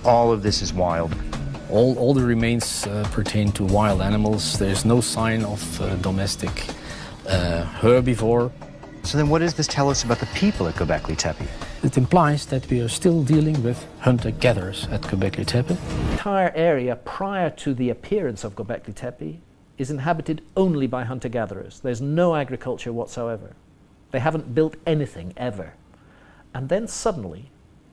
all of this is wild. All the remains pertain to wild animals. There's no sign of domestic herbivore. So then what does this tell us about the people at Göbekli Tepe? It implies that we are still dealing with hunter-gatherers at Göbekli Tepe. The entire area prior to the appearance of Göbekli Tepe is inhabited only by hunter-gatherers. There's no agriculture whatsoever. They haven't built anything ever. And then suddenly,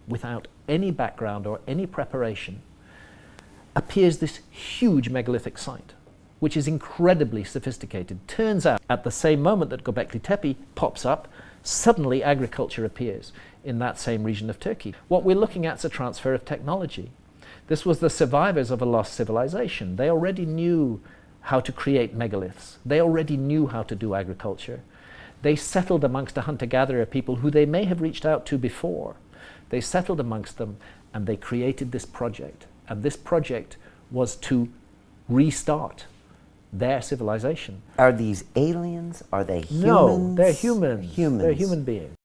without any background or any preparation, appears this huge megalithic site, which is incredibly sophisticated. Turns out, at the same moment that Göbekli Tepe pops up, suddenly agriculture appears in that same region of Turkey. What we're looking at is a transfer of technology. This was the survivors of a lost civilization. They already knew how to create megaliths. They already knew how to do agriculture. They settled amongst a hunter-gatherer people who they may have reached out to before. They settled amongst them and they created this project. And this project was to restart their civilization. Are these aliens? Are they humans? No, they're humans. Humans. They're human beings.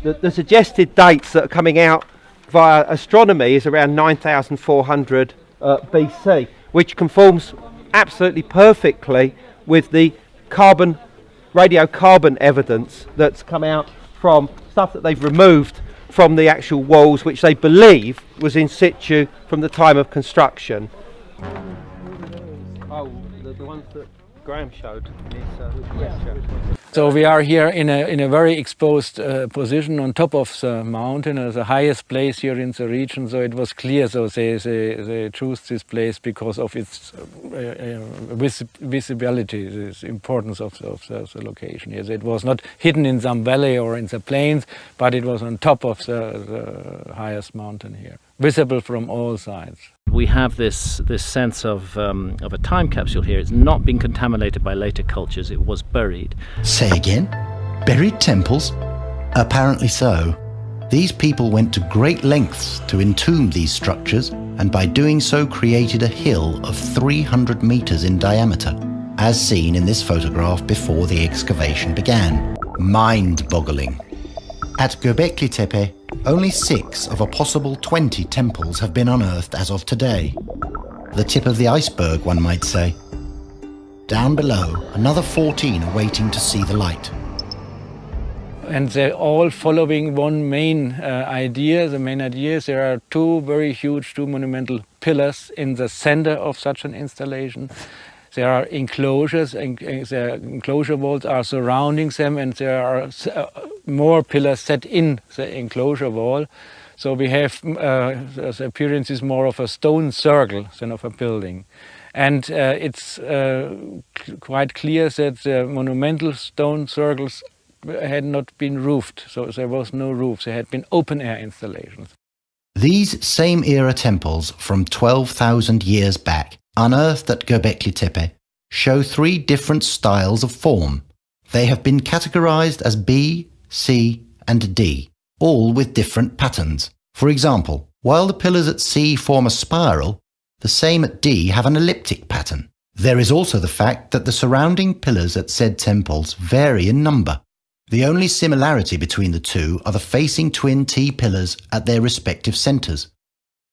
The suggested dates that are coming out via astronomy is around 9,400 BC, which conforms absolutely perfectly with the radiocarbon evidence that's come out from stuff that they've removed from the actual walls, which they believe was in situ from the time of construction. Oh, the ones that Graham showed. So we are here in a very exposed position on top of the mountain, the highest place here in the region. So it was clear. So they chose this place because of its visibility, the importance of the location. Yes, it was not hidden in some valley or in the plains, but it was on top of the highest mountain here, visible from all sides. We have this sense of a time capsule here. It's not been contaminated by later cultures. It was buried. Say again? Buried temples? Apparently so. These people went to great lengths to entomb these structures, and by doing so created a hill of 300 meters in diameter, as seen in this photograph before the excavation began. Mind-boggling. At Göbekli Tepe, only 6 of a possible 20 temples have been unearthed as of today. The tip of the iceberg, one might say. Down below, another 14 are waiting to see the light. And they're all following one main idea. The main idea is there are 2 very huge, 2 monumental pillars in the center of such an installation. There are enclosures, and the enclosure walls are surrounding them, and there are more pillars set in the enclosure wall. So we have the appearance is more of a stone circle than of a building. And it's quite clear that the monumental stone circles had not been roofed, so there was no roof. They had been open-air installations. These same era temples from 12,000 years back, unearthed at Göbekli Tepe, show 3 different styles of form. They have been categorized as B, C, and D, all with different patterns. For example, while the pillars at C form a spiral, the same at D have an elliptic pattern. There is also the fact that the surrounding pillars at said temples vary in number. The only similarity between the 2 are the facing twin T pillars at their respective centers.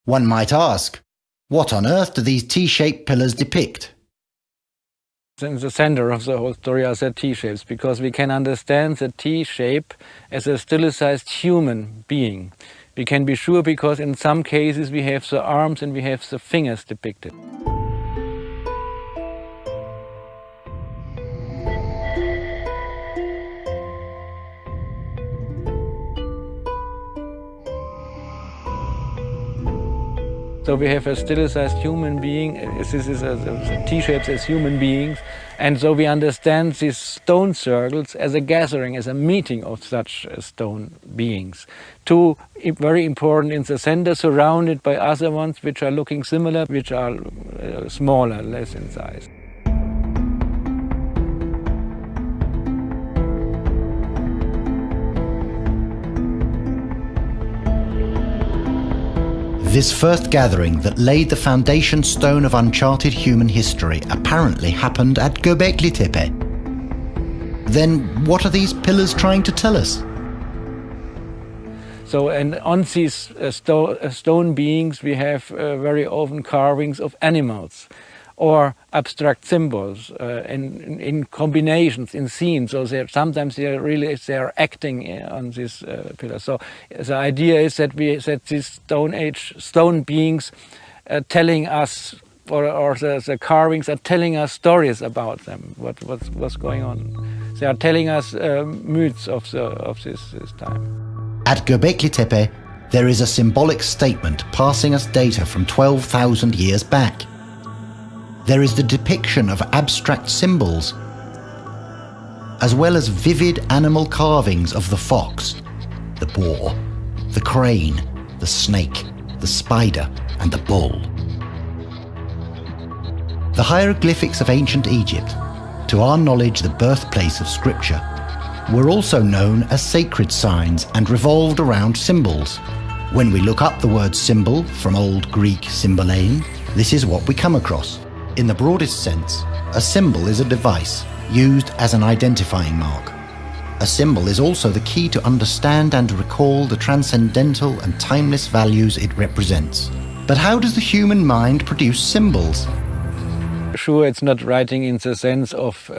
One might ask, what on earth do these T-shaped pillars depict? In the center of the whole story are the T-shapes, because we can understand the T-shape as a stilized human being. We can be sure because in some cases we have the arms and we have the fingers depicted. So we have a stilized human being, this is T-shapes as human beings, and so we understand these stone circles as a gathering, as a meeting of such stone beings. 2 very important in the center, surrounded by other ones which are looking similar, which are smaller, less in size. This first gathering that laid the foundation stone of uncharted human history apparently happened at Göbekli Tepe. Then what are these pillars trying to tell us? So, and on these stone beings, we have very often carvings of animals or abstract symbols in combinations, in scenes. So sometimes they're acting on these pillars. So the idea is that these Stone Age stone beings telling us, or the carvings are telling us stories about them, what's going on. They are telling us myths of this time. At Göbekli Tepe, there is a symbolic statement passing us data from 12,000 years back. There is the depiction of abstract symbols, as well as vivid animal carvings of the fox, the boar, the crane, the snake, the spider, and the bull. The hieroglyphics of ancient Egypt, to our knowledge the birthplace of scripture, were also known as sacred signs and revolved around symbols. When we look up the word symbol from Old Greek symbolain, this is what we come across. In the broadest sense, a symbol is a device used as an identifying mark. A symbol is also the key to understand and recall the transcendental and timeless values it represents. But how does the human mind produce symbols? Sure, it's not writing in the sense of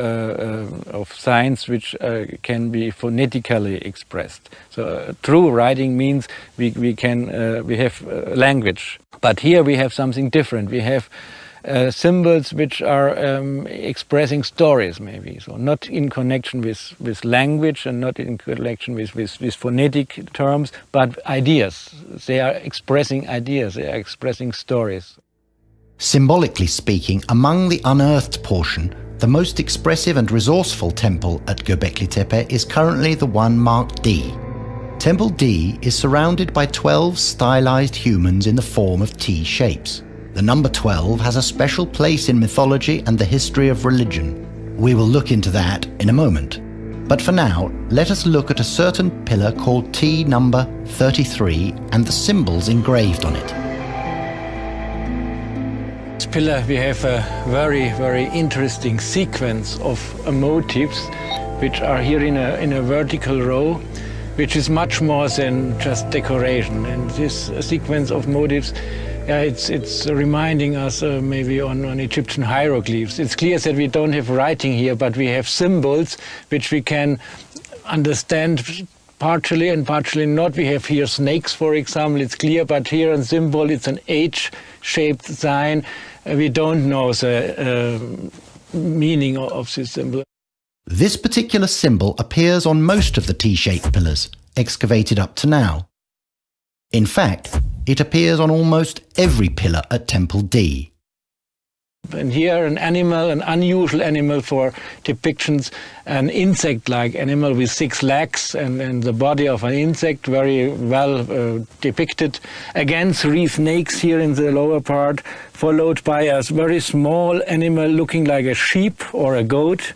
signs which can be phonetically expressed. So true writing means we have language, but here we have something different. We have symbols which are expressing stories, maybe. So not in connection with language and not in connection with phonetic terms, but ideas. They are expressing ideas. They are expressing stories. Symbolically speaking, among the unearthed portion, the most expressive and resourceful temple at Göbekli Tepe is currently the one marked D. Temple D is surrounded by 12 stylized humans in the form of T shapes. The number 12 has a special place in mythology and the history of religion. We will look into that in a moment. But for now, let us look at a certain pillar called T number 33 and the symbols engraved on it. This pillar, we have a very, very interesting sequence of motifs which are here in a vertical row, which is much more than just decoration. And this sequence of motifs, it's reminding us maybe on Egyptian hieroglyphs. It's clear that we don't have writing here, but we have symbols which we can understand partially and partially not. We have here snakes, for example, it's clear, but here in symbol it's an H-shaped sign. We don't know the meaning of this symbol. This particular symbol appears on most of the T-shaped pillars excavated up to now. In fact, it appears on almost every pillar at Temple D. And here an animal, an unusual animal for depictions, an insect-like animal with 6 legs and the body of an insect, very well depicted. Again, 3 snakes here in the lower part, followed by a very small animal looking like a sheep or a goat.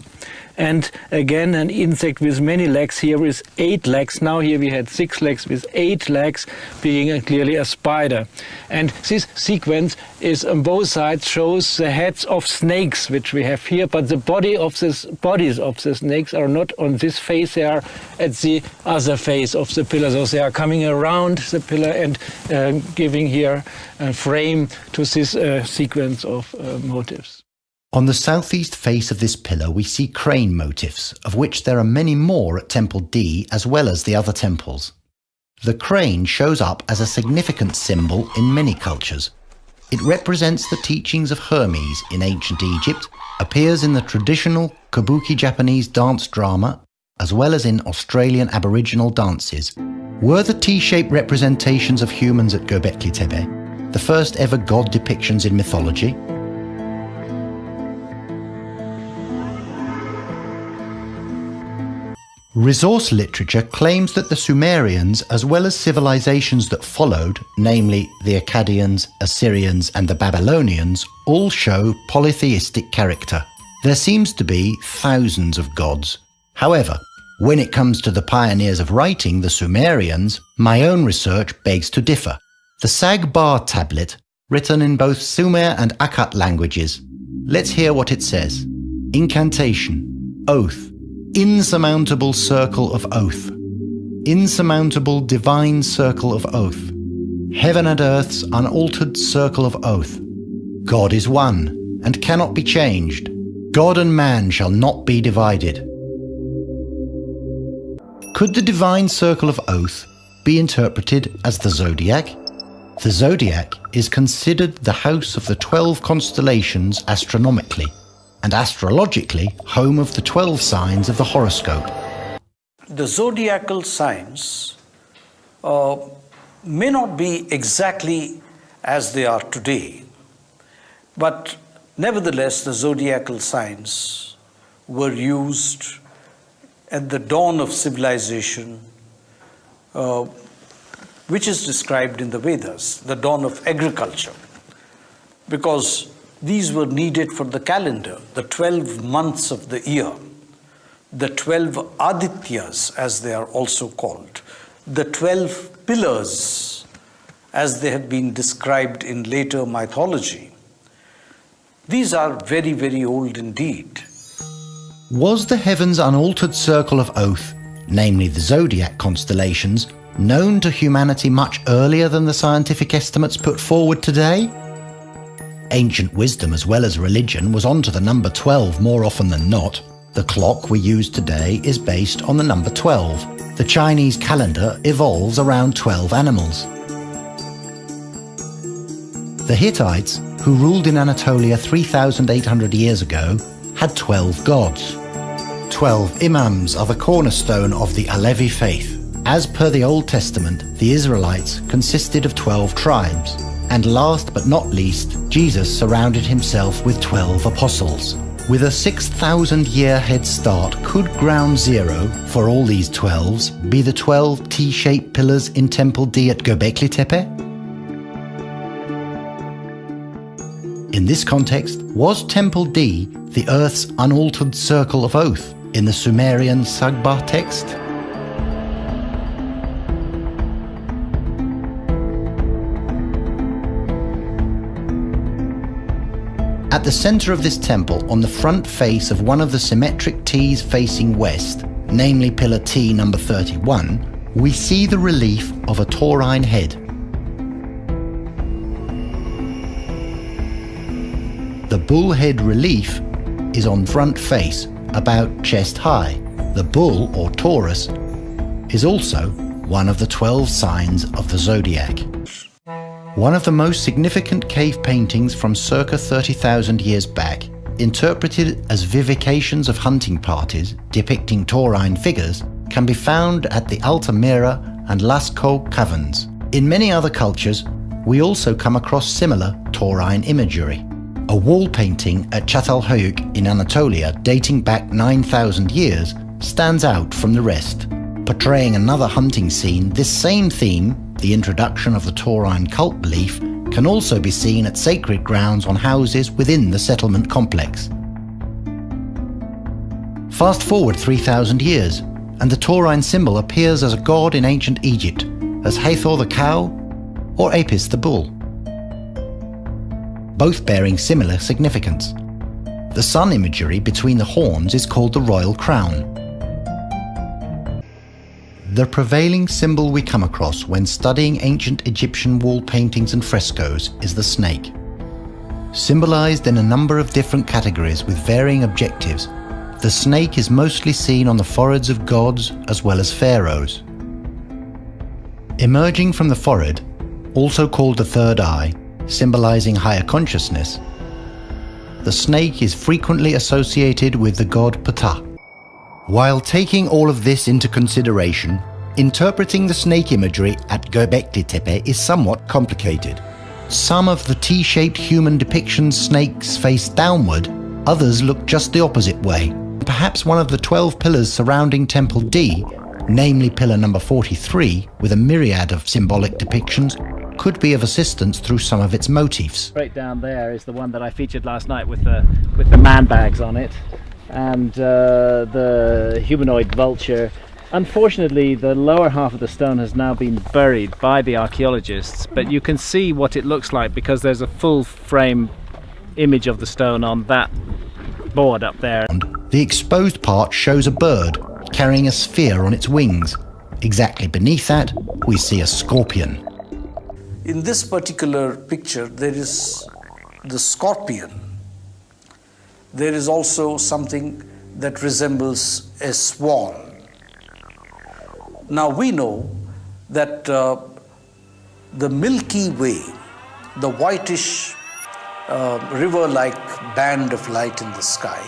And again, an insect with many legs here with 8 legs. Now here we had 6 legs with 8 legs, being clearly a spider. And this sequence is on both sides shows the heads of snakes, which we have here, but the bodies of the snakes are not on this face, they are at the other face of the pillar. So they are coming around the pillar and giving here a frame to this sequence of motifs. On the southeast face of this pillar we see crane motifs, of which there are many more at Temple D as well as the other temples. The crane shows up as a significant symbol in many cultures. It represents the teachings of Hermes in ancient Egypt, appears in the traditional kabuki Japanese dance drama, as well as in Australian Aboriginal dances. Were the T-shaped representations of humans at Göbekli Tepe the first ever god depictions in mythology? Resource literature claims that the Sumerians, as well as civilizations that followed, namely the Akkadians, Assyrians and the Babylonians, all show polytheistic character. There seems to be thousands of gods. However, when it comes to the pioneers of writing, the Sumerians, my own research begs to differ. The Sag-Bar tablet, written in both Sumer and Akkad languages. Let's hear what it says. Incantation, oath, insurmountable circle of oath. Insurmountable divine circle of oath. Heaven and earth's unaltered circle of oath. God is one and cannot be changed. God and man shall not be divided. Could the divine circle of oath be interpreted as the zodiac? The zodiac is considered the house of the 12 constellations astronomically, and astrologically home of the 12 signs of the horoscope. The zodiacal signs may not be exactly as they are today, but nevertheless the zodiacal signs were used at the dawn of civilization, which is described in the Vedas, the dawn of agriculture, because these were needed for the calendar, the 12 months of the year, the 12 Adityas, as they are also called, the 12 pillars, as they have been described in later mythology. These are very, very old indeed. Was the heaven's unaltered circle of oath, namely the zodiac constellations, known to humanity much earlier than the scientific estimates put forward today? Ancient wisdom as well as religion was onto the number 12 more often than not. The clock we use today is based on the number 12. The Chinese calendar evolves around 12 animals. The Hittites, who ruled in Anatolia 3,800 years ago, had 12 gods. 12 imams are the cornerstone of the Alevi faith. As per the Old Testament, the Israelites consisted of 12 tribes, and last but not least, Jesus surrounded himself with 12 apostles. With a 6,000-year head start, could ground zero for all these 12s be the 12 T-shaped pillars in Temple D at Göbekli Tepe? In this context, was Temple D the Earth's unaltered circle of oath in the Sumerian Sagbar text? At the center of this temple, on the front face of one of the symmetric T's facing west, namely pillar T number 31, we see the relief of a taurine head. The bull head relief is on front face, about chest high. The bull, or Taurus, is also one of the 12 signs of the zodiac. One of the most significant cave paintings from circa 30,000 years back, interpreted as vivifications of hunting parties depicting taurine figures, can be found at the Altamira and Lascaux caverns. In many other cultures, we also come across similar taurine imagery. A wall painting at Çatalhöyük in Anatolia dating back 9,000 years stands out from the rest. Portraying another hunting scene, this same theme, the introduction of the taurine cult belief, can also be seen at sacred grounds on houses within the settlement complex. Fast forward 3,000 years, and the taurine symbol appears as a god in ancient Egypt, as Hathor the cow or Apis the bull, both bearing similar significance. The sun imagery between the horns is called the royal crown. The prevailing symbol we come across when studying ancient Egyptian wall paintings and frescoes is the snake. Symbolized in a number of different categories with varying objectives, the snake is mostly seen on the foreheads of gods as well as pharaohs. Emerging from the forehead, also called the third eye, symbolizing higher consciousness, the snake is frequently associated with the god Ptah. While taking all of this into consideration, interpreting the snake imagery at Göbekli Tepe is somewhat complicated. Some of the T-shaped human depictions snakes face downward, others look just the opposite way. Perhaps one of the 12 pillars surrounding Temple D, namely pillar number 43, with a myriad of symbolic depictions, could be of assistance through some of its motifs. Right down there is the one that I featured last night with the man bags on it, and the humanoid vulture. Unfortunately, the lower half of the stone has now been buried by the archaeologists, but you can see what it looks like because there's a full frame image of the stone on that board up there. The exposed part shows a bird carrying a sphere on its wings. Exactly beneath that, we see a scorpion. In this particular picture, there is the scorpion. There is also something that resembles a swan. Now we know that the Milky Way, the whitish river-like band of light in the sky,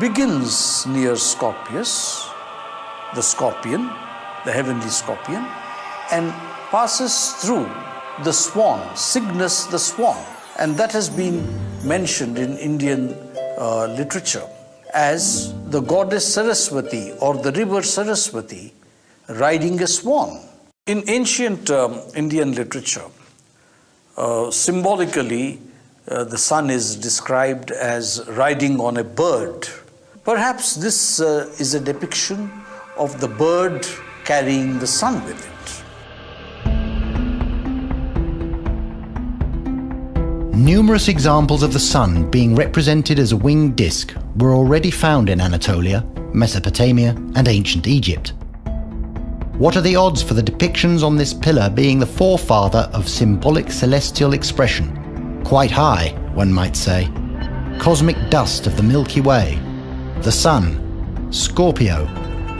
begins near Scorpius, the scorpion, the heavenly scorpion, and passes through the swan, Cygnus the swan. And that has been mentioned in Indian literature as the goddess Saraswati or the river Saraswati riding a swan. In ancient Indian literature, symbolically, the sun is described as riding on a bird. Perhaps this is a depiction of the bird carrying the sun with it. Numerous examples of the sun being represented as a winged disk were already found in Anatolia, Mesopotamia, and ancient Egypt. What are the odds for the depictions on this pillar being the forefather of symbolic celestial expression? Quite high, one might say. Cosmic dust of the Milky Way, the sun, Scorpio,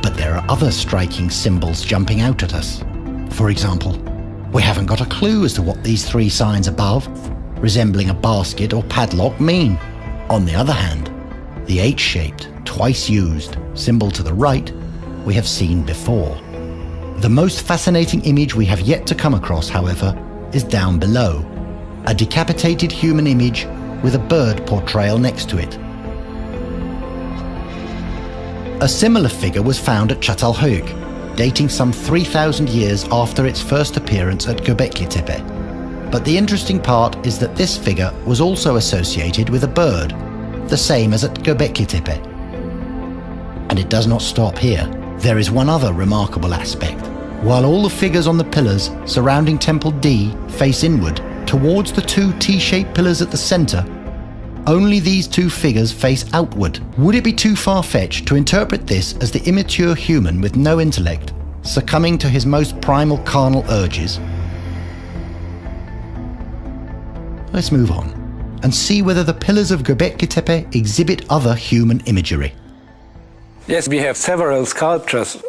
but there are other striking symbols jumping out at us. For example, we haven't got a clue as to what these three signs above, resembling a basket or padlock, mean. On the other hand, the H-shaped, twice used symbol to the right we have seen before. The most fascinating image we have yet to come across, however, is down below. A decapitated human image with a bird portrayal next to it. A similar figure was found at Çatalhöyük, dating some 3,000 years after its first appearance at Göbekli Tepe. But the interesting part is that this figure was also associated with a bird, the same as at Göbekli Tepe. And it does not stop here. There is one other remarkable aspect. While all the figures on the pillars surrounding Temple D face inward towards the two T-shaped pillars at the center, only these two figures face outward. Would it be too far-fetched to interpret this as the immature human with no intellect succumbing to his most primal carnal urges? Let's move on and see whether the pillars of Göbekli Tepe exhibit other human imagery. Yes, we have several sculptures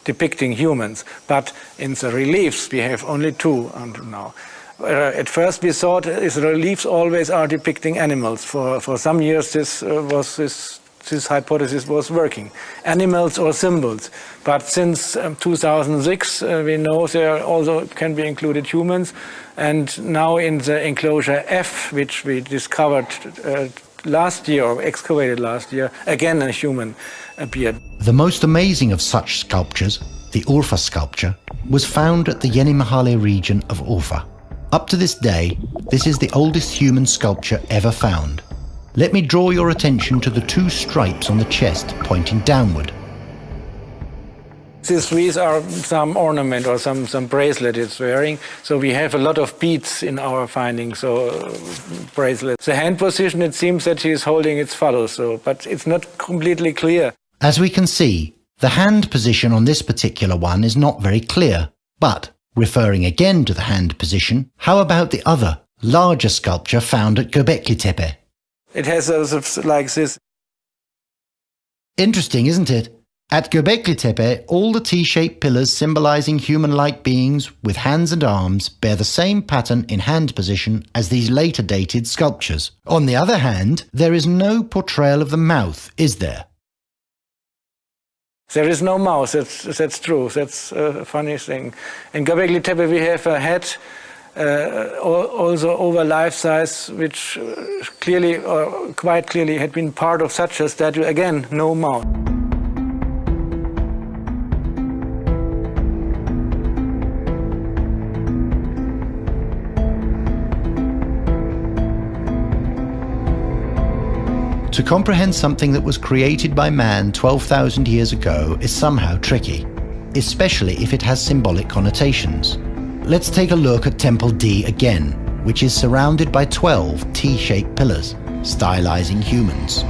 depicting humans, but in the reliefs we have only two until now. At first we thought the reliefs always are depicting animals. For some years this hypothesis was working. Animals or symbols. But since 2006 we know there also can be included humans. And now in the enclosure F, which we discovered last year or excavated last year, again a human appeared. The most amazing of such sculptures, the Urfa sculpture, was found at the Yenimahale region of Urfa. Up to this day, this is the oldest human sculpture ever found. Let me draw your attention to the two stripes on the chest pointing downward. These are some ornament or some bracelet it's wearing. So we have a lot of beads in our findings, so bracelets. The hand position, it seems that he is holding its phallus, but it's not completely clear. As we can see, the hand position on this particular one is not very clear. But, referring again to the hand position, how about the other, larger sculpture found at Göbekli Tepe? It has like this. Interesting, isn't it? At Göbekli Tepe, all the T-shaped pillars symbolizing human-like beings with hands and arms bear the same pattern in hand position as these later dated sculptures. On the other hand, there is no portrayal of the mouth, is there? There is no mouth, that's true, that's a funny thing. In Göbekli Tepe we have a head also over life size, which clearly, or quite clearly, had been part of such a statue. Again, no mouth. To comprehend something that was created by man 12,000 years ago is somehow tricky, especially if it has symbolic connotations. Let's take a look at Temple D again, which is surrounded by 12 T-shaped pillars, stylizing humans.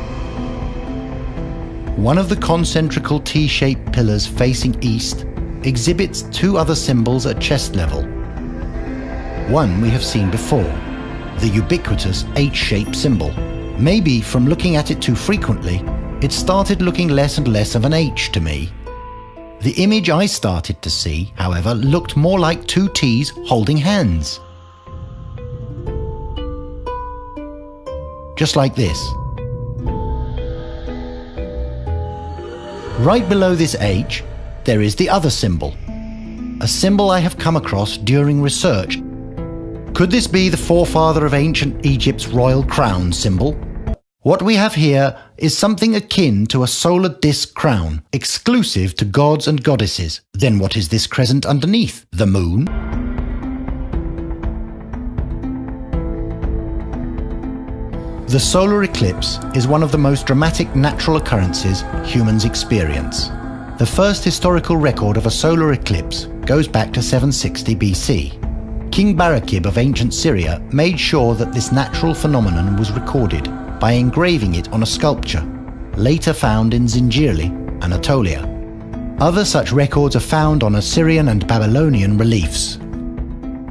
One of the concentrical T-shaped pillars facing east exhibits two other symbols at chest level. One we have seen before, the ubiquitous H-shaped symbol. Maybe from looking at it too frequently, it started looking less and less of an H to me. The image I started to see, however, looked more like two T's holding hands. Just like this. Right below this H, there is the other symbol. A symbol I have come across during research. Could this be the forefather of ancient Egypt's royal crown symbol? What we have here is something akin to a solar disk crown, exclusive to gods and goddesses. Then what is this crescent underneath? The moon? The solar eclipse is one of the most dramatic natural occurrences humans experience. The first historical record of a solar eclipse goes back to 760 BC. King Barakib of ancient Syria made sure that this natural phenomenon was recorded by engraving it on a sculpture, later found in Zinjirli, Anatolia. Other such records are found on Assyrian and Babylonian reliefs.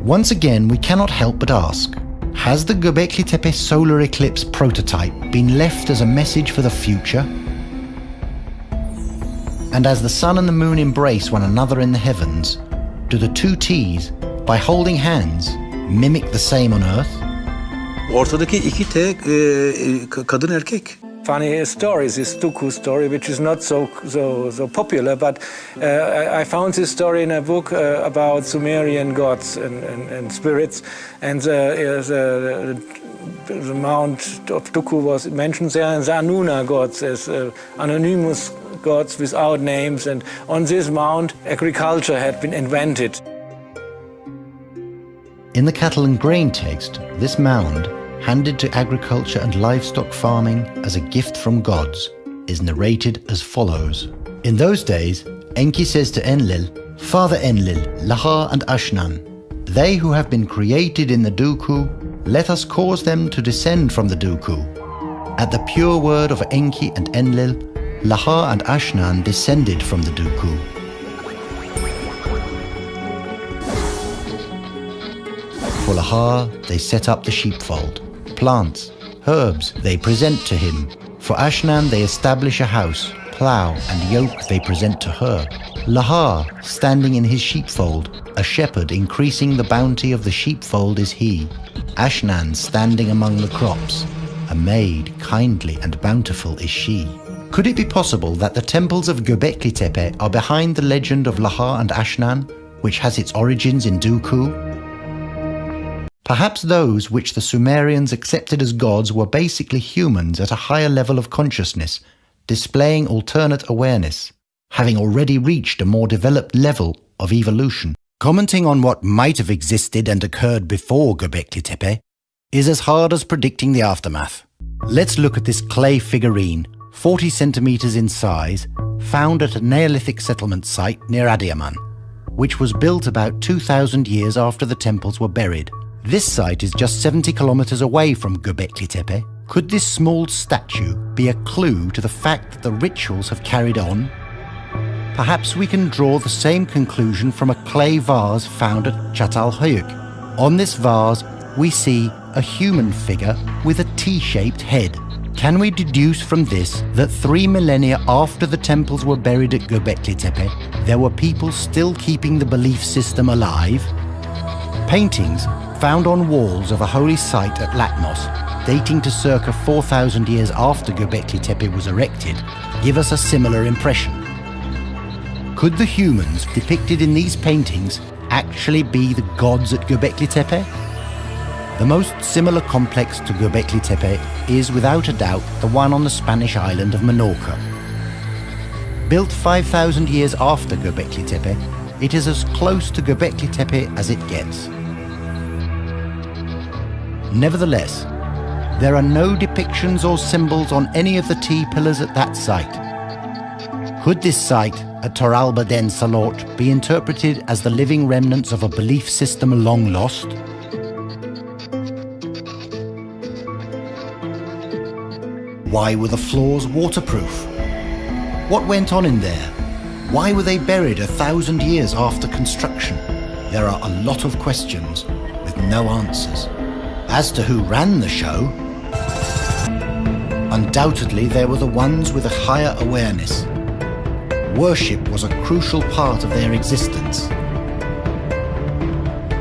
Once again, we cannot help but ask, has the Göbekli Tepe solar eclipse prototype been left as a message for the future? And as the sun and the moon embrace one another in the heavens, do the two T's, by holding hands, mimic the same on Earth? Ortadaki iki T kadın erkek. Funny story is this Duku story, which is not so popular, but I found this story in a book about Sumerian gods and spirits, and the mount of Duku was mentioned there, and the Anuna gods as anonymous gods without names, and on this mount agriculture had been invented. In the cattle and grain text, this mound, handed to agriculture and livestock farming as a gift from gods, is narrated as follows. In those days, Enki says to Enlil, "Father Enlil, Laha and Ashnan, they who have been created in the Duku, let us cause them to descend from the Duku." At the pure word of Enki and Enlil, Laha and Ashnan descended from the Duku. For Laha, they set up the sheepfold. Plants, herbs they present to him. For Ashnan, they establish a house. Plough and yoke they present to her. Laha, standing in his sheepfold, a shepherd increasing the bounty of the sheepfold is he. Ashnan, standing among the crops, a maid kindly and bountiful is she. Could it be possible that the temples of Göbekli Tepe are behind the legend of Laha and Ashnan, which has its origins in Duku? Perhaps those which the Sumerians accepted as gods were basically humans at a higher level of consciousness, displaying alternate awareness, having already reached a more developed level of evolution. Commenting on what might have existed and occurred before Göbekli Tepe is as hard as predicting the aftermath. Let's look at this clay figurine, 40 centimeters in size, found at a Neolithic settlement site near Adiyaman, which was built about 2,000 years after the temples were buried. This site is just 70 kilometers away from Göbekli Tepe. Could this small statue be a clue to the fact that the rituals have carried on? Perhaps we can draw the same conclusion from a clay vase found at Çatalhöyük. On this vase, we see a human figure with a T-shaped head. Can we deduce from this that 3 millennia after the temples were buried at Göbekli Tepe, there were people still keeping the belief system alive? Paintings found on walls of a holy site at Latmos, dating to circa 4,000 years after Göbekli Tepe was erected, give us a similar impression. Could the humans depicted in these paintings actually be the gods at Göbekli Tepe? The most similar complex to Göbekli Tepe is without a doubt the one on the Spanish island of Menorca. Built 5,000 years after Göbekli Tepe, it is as close to Göbekli Tepe as it gets. Nevertheless, there are no depictions or symbols on any of the T-pillars at that site. Could this site at Toralba Den Salort be interpreted as the living remnants of a belief system long lost? Why were the floors waterproof? What went on in there? Why were they buried 1,000 years after construction? There are a lot of questions with no answers. As to who ran the show, undoubtedly there were the ones with a higher awareness. Worship was a crucial part of their existence.